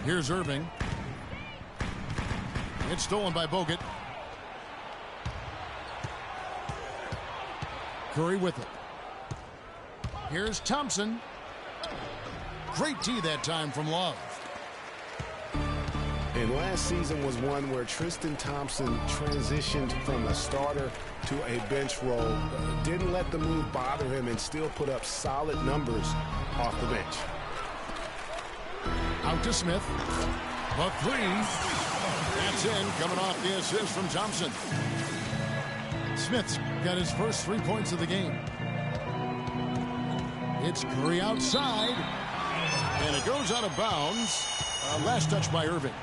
Here's Irving. It's stolen by Bogut. Curry with it. Here's Thompson. Great tee that time from Love. And last season was one where Tristan Thompson transitioned from a starter to a bench role. Didn't let the move bother him and still put up solid numbers off the bench. Out to Smith. The three. That's in, coming off the assist from Thompson. Smith's got his first 3 points of the game. It's Curry outside. And it goes out of bounds. Last touch by Irving.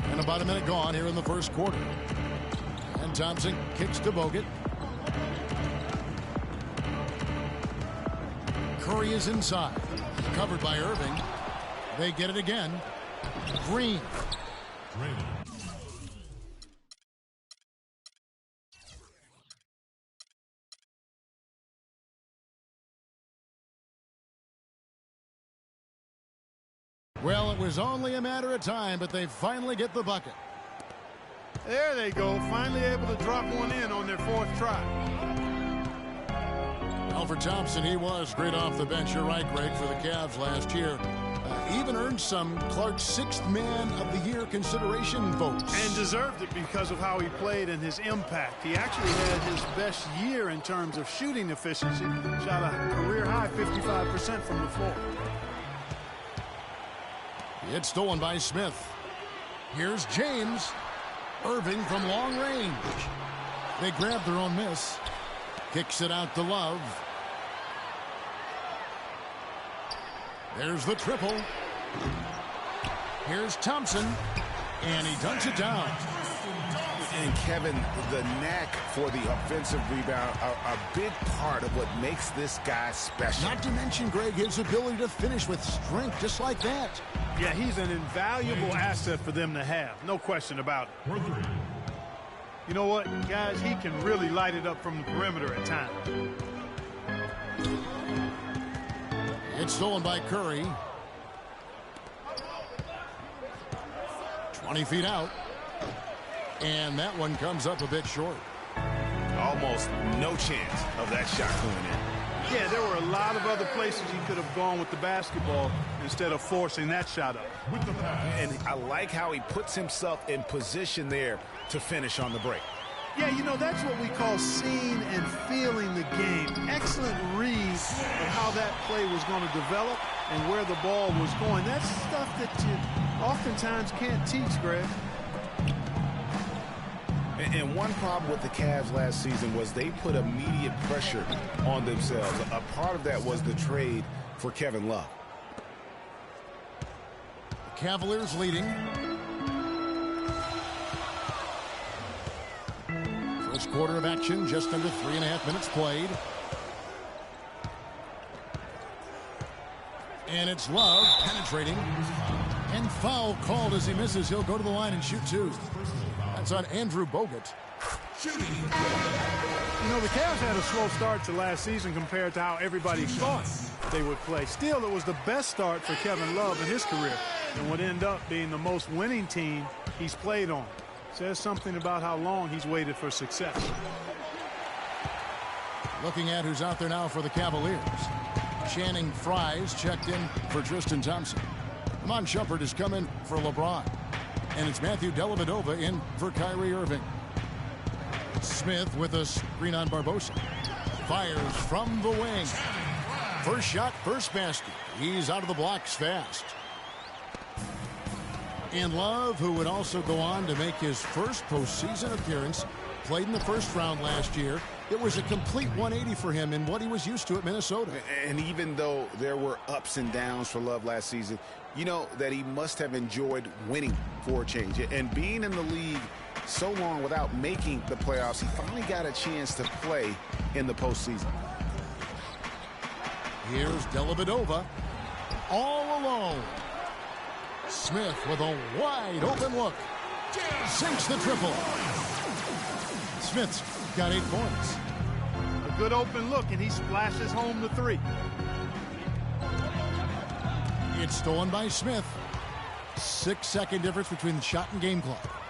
And about a minute gone here in the first quarter. And Thompson kicks to Bogut. Curry is inside. Covered by Irving. They get it again. Green. Well, it was only a matter of time, but they finally get the bucket. There they go, finally able to drop one in on their fourth try. Well, for Thompson, he was great off the bench. You're right, Greg, for the Cavs last year. Even earned some Clark's sixth man of the year consideration votes. And deserved it because of how he played and his impact. He actually had his best year in terms of shooting efficiency. Shot a career-high 55% from the floor. It's stolen by Smith. Here's James. Irving from long range. They grab their own miss. Kicks it out to Love. There's the triple. Here's Thompson. And he dunks it down. And Kevin, the knack for the offensive rebound, a big part of what makes this guy special. Not to mention, Greg, his ability to finish with strength just like that. Yeah, he's an invaluable asset for them to have. No question about it. You know what, guys? He can really light it up from the perimeter at times. It's stolen by Curry. 20 feet out. And that one comes up a bit short. Almost no chance of that shot going in. Yeah, there were a lot of other places he could have gone with the basketball instead of forcing that shot up. And I like how he puts himself in position there to finish on the break. Yeah, you know, that's what we call seeing and feeling the game. Excellent read of how that play was going to develop and where the ball was going. That's stuff that you oftentimes can't teach, Greg. And one problem with the Cavs last season was they put immediate pressure on themselves. A part of that was the trade for Kevin Love. The Cavaliers leading. First quarter of action, just under 3.5 minutes played. And it's Love penetrating. And foul called as he misses. He'll go to the line and shoot two. That's on Andrew Bogut. You know, the Cavs had a slow start to last season compared to how everybody thought they would play. Still, it was the best start for Kevin Love in his career and would end up being the most winning team he's played on. Says something about how long he's waited for success. Looking at who's out there now for the Cavaliers. Channing Frye's checked in for Tristan Thompson. Amon Shumpert has come in for LeBron. And it's Matthew Dellavedova in for Kyrie Irving. Smith with a screen on Barbosa. Fires from the wing. First shot, first basket. He's out of the blocks fast. And Love, who would also go on to make his first postseason appearance, played in the first round last year. It was a complete 180 for him in what he was used to at Minnesota. And even though there were ups and downs for Love last season, you know that he must have enjoyed winning for a change. And being in the league so long without making the playoffs, he finally got a chance to play in the postseason. Here's Dellavedova all alone. Smith with a wide open look. Sinks the triple. Smith's got 8 points. A good open look, and he splashes home the 3. It's stolen by Smith. 6-second difference between the shot and game clock.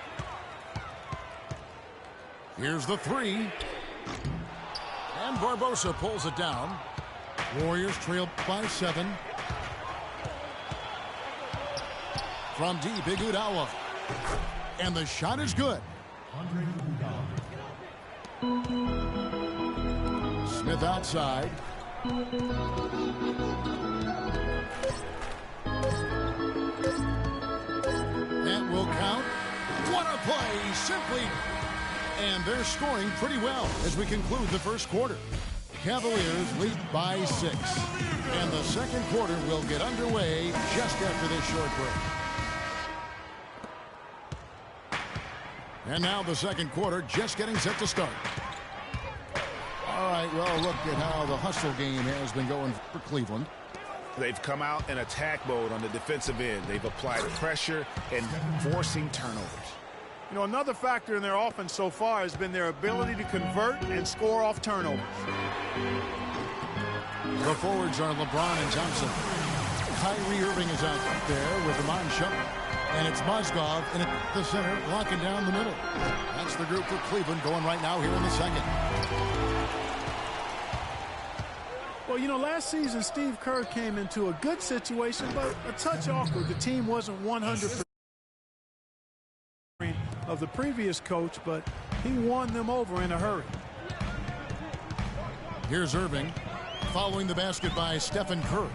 Here's the 3. And Barbosa pulls it down. Warriors trail by 7. From deep, Iguodala. And the shot is good. Smith outside. That will count. What a play, simply. And they're scoring pretty well as we conclude the first quarter. Cavaliers lead by 6. And the second quarter will get underway just after this short break. And now the second quarter just getting set to start. All right, well, look at how the hustle game has been going for Cleveland. They've come out in attack mode on the defensive end. They've applied pressure and forcing turnovers. You know, another factor in their offense so far has been their ability to convert and score off turnovers. The forwards are LeBron and Thompson. Kyrie Irving is out there with Iman Shumpert. And it's Mozgov in the center, locking down the middle. That's the group for Cleveland going right now here in the second. Well, you know, last season Steve Kerr came into a good situation, but a touch awkward. The team wasn't 100% of the previous coach, but he won them over in a hurry. Here's Irving, following the basket by Stephen Curry.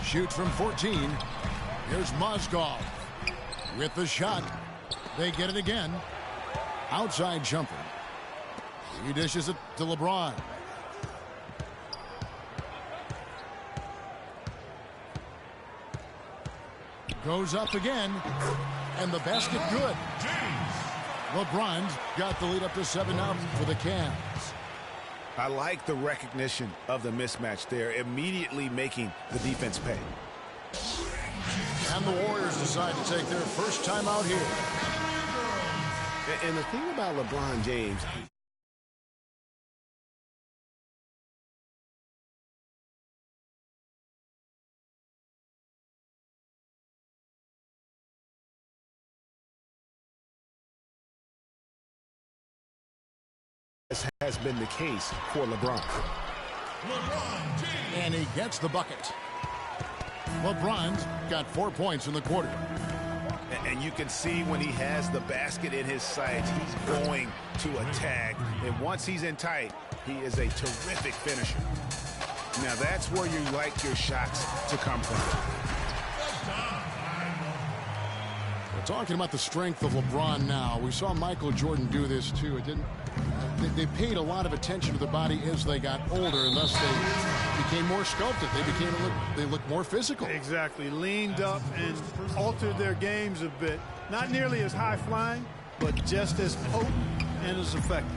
Shoots from 14. Here's Mozgov with the shot. They get it again. Outside jumper. He dishes it to LeBron. Goes up again. And the basket good. LeBron's got the lead up to 7 now for the Cavs. I like the recognition of the mismatch there, immediately making the defense pay. And the Warriors decide to take their first time out here. And the thing about LeBron James, has been the case for LeBron. And he gets the bucket. LeBron's got 4 points in the quarter. And you can see when he has the basket in his sights, he's going to attack. And once he's in tight, he is a terrific finisher. Now that's where you like your shots to come from. We're talking about the strength of LeBron now. We saw Michael Jordan do this too. It didn't. They paid a lot of attention to their body as they got older, and thus they became more sculpted. They looked more physical. Exactly. Leaned up and altered their games a bit. Not nearly as high-flying, but just as potent and as effective.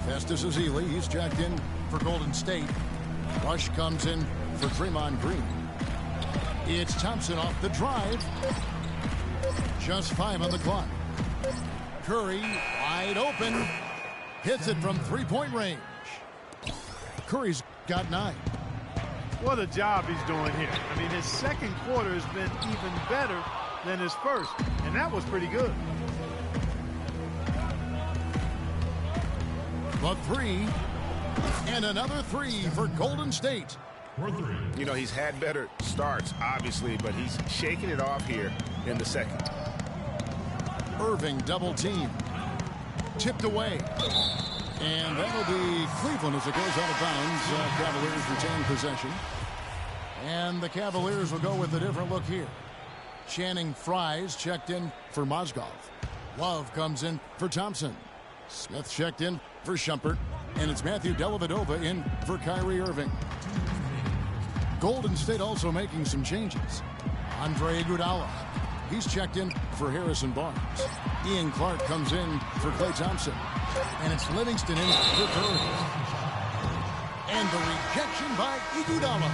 Festus Ezeli, he's checked in for Golden State. Rush comes in for Draymond Green. It's Thompson off the drive. Just 5 on the clock. Curry wide open. Hits it from 3-point range. Curry's got 9. What a job he's doing here. I mean, his second quarter has been even better than his first, and that was pretty good. The 3. And another 3 for Golden State. You know, he's had better starts, obviously, but he's shaking it off here in the second. Irving double team. Tipped away. And that'll be Cleveland as it goes out of bounds. Cavaliers retain possession. And the Cavaliers will go with a different look here. Channing Frye's checked in for Mozgov. Love comes in for Thompson. Smith checked in for Shumpert. And it's Matthew Dellavedova in for Kyrie Irving. Golden State also making some changes. Andre Iguodala. He's checked in for Harrison Barnes. Ian Clark comes in for Klay Thompson. And it's Livingston in for Curry. And the rejection by Iguodala.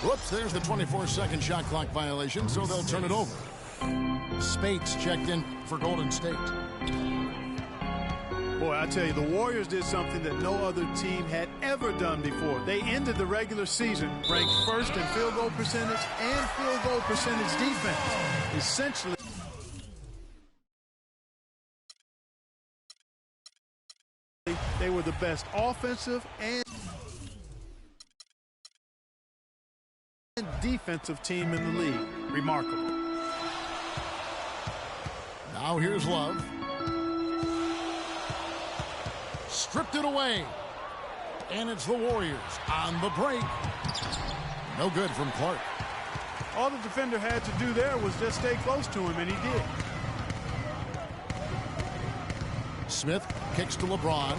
Whoops, there's the 24-second shot clock violation, so they'll turn it over. Spates checked in for Golden State. Boy, I tell you, the Warriors did something that no other team had ever done before. They ended the regular season ranked first in field goal percentage and field goal percentage defense. Essentially, they were the best offensive and defensive team in the league. Remarkable. Now here's Love. Stripped it away. And it's the Warriors on the break. No good from Clark. All the defender had to do there was just stay close to him, and he did. Smith kicks to LeBron.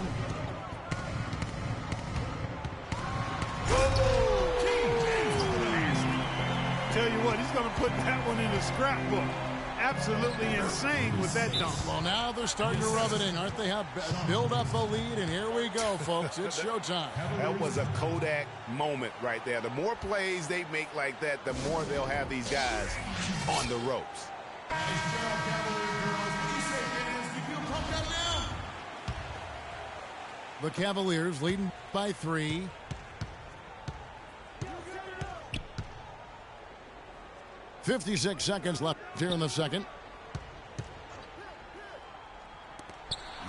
Tell you what, he's going to put that one in his scrapbook. Absolutely insane with that dunk. Well, now they're starting to rub it in, aren't they? Have build up a lead, and here we go, folks. It's showtime. That was a Kodak moment right there. The more plays they make like that, the more they'll have these guys on the ropes. The Cavaliers leading by 3. .56 seconds left here in the second.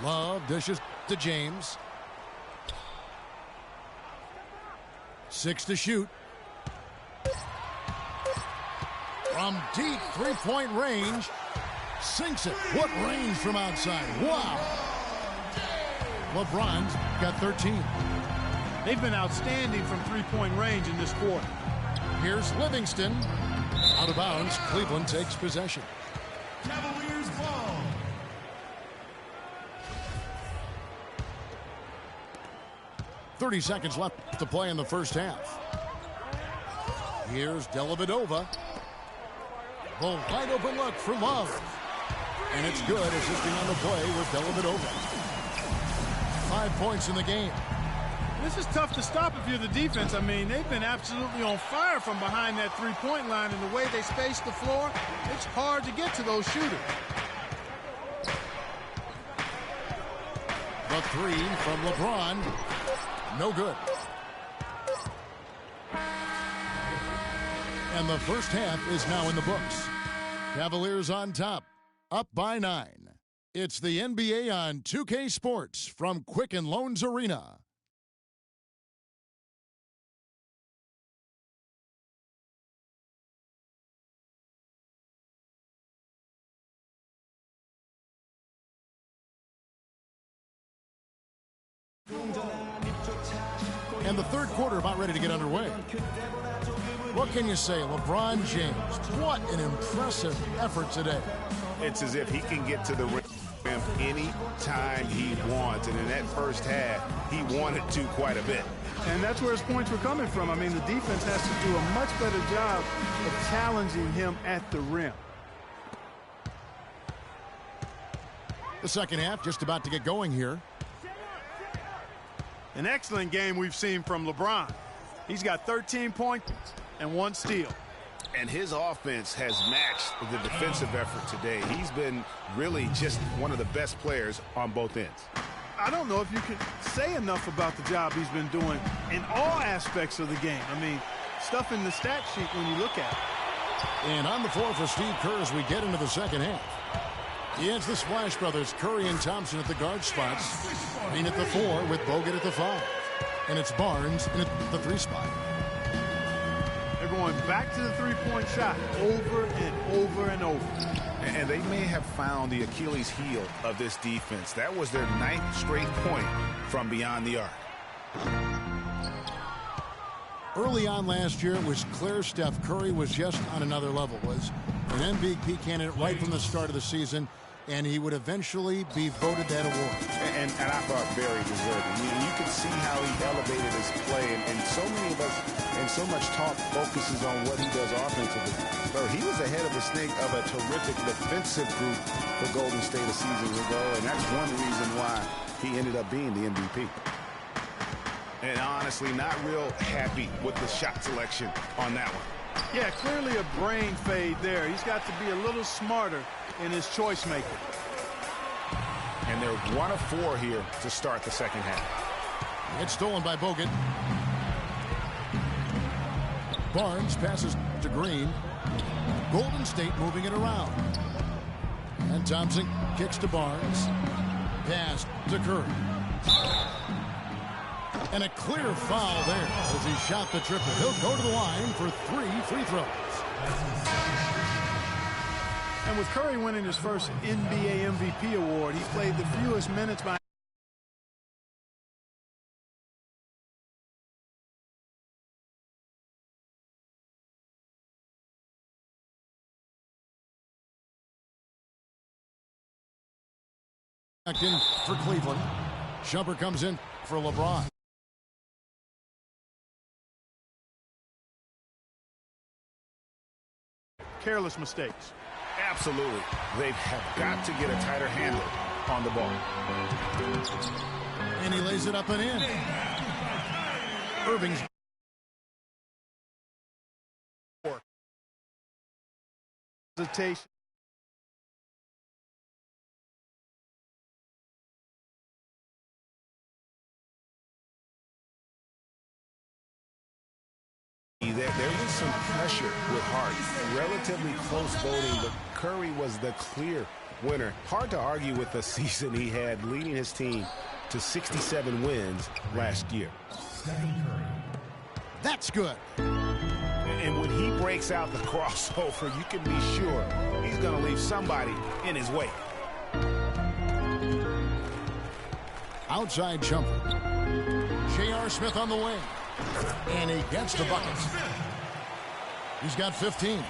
Love dishes to James. 6 to shoot. From deep three-point range. Sinks it. What range from outside. Wow. LeBron's got 13. They've been outstanding from three-point range in this quarter. Here's Livingston. Out of bounds. Cleveland takes possession. Cavaliers ball. .30 seconds left to play in the first half. Here's Dellavedova. The wide open look for Love. And it's good, assisting on the play with Dellavedova. 5 points in the game. This is tough to stop if you're the defense. I mean, they've been absolutely on fire from behind that three-point line, and the way they space the floor, it's hard to get to those shooters. The three from LeBron. No good. And the first half is now in the books. Cavaliers on top, up by 9. It's the NBA on 2K Sports from Quicken Loans Arena. And the third quarter about ready to get underway. What can you say? LeBron James, what an impressive effort today. It's as if he can get to the rim any time he wants. And in that first half, he wanted to quite a bit. And that's where his points were coming from. I mean, the defense has to do a much better job of challenging him at the rim. The second half just about to get going here. An excellent game we've seen from LeBron. He's got 13 points and 1 steal. And his offense has matched the defensive effort today. He's been really just one of the best players on both ends. I don't know if you can say enough about the job he's been doing in all aspects of the game. I mean, stuff in the stat sheet when you look at it. And on the floor for Steve Kerr as we get into the second half. It's the Splash Brothers, Curry and Thompson at the guard spots. Green at the 4 with Bogut at the 5. And it's Barnes in at the 3 spot. They're going back to the three-point shot over and over and over. And they may have found the Achilles heel of this defense. That was their 9th straight point from beyond the arc. Early on last year, it was clear Steph Curry was just on another level. Was an MVP candidate right from the start of the season, and he would eventually be voted that award. And I thought very deserving. You can see how he elevated his play, and so many of us, and so much talk focuses on what he does offensively. So he was ahead of a terrific defensive group for Golden State a season ago, and that's one reason why he ended up being the MVP. And honestly, not real happy with the shot selection on that one. Yeah, clearly a brain fade there. He's got to be a little smarter in his choice making. And they're 1 of 4 here to start the second half. It's stolen by Bogut. Barnes passes to Green. Golden State moving it around. And Thompson kicks to Barnes. Pass to Curry. And a clear foul there as he shot the triple. He'll go to the line for 3 free throws. And with Curry winning his first NBA MVP award, he played the fewest minutes by in for Cleveland. Shumpert comes in for LeBron. careless mistakes. Absolutely. They have got to get a tighter handle on the ball. And he lays it up and in. Irving's hesitation. There was some pressure with Hart. Relatively close voting, but Curry was the clear winner. Hard to argue with the season he had, leading his team to 67 wins last year. That's good. And when he breaks out the crossover, you can be sure he's going to leave somebody in his wake. Outside Shumpert. J.R. Smith on the wing. And he gets the buckets. He's got 15.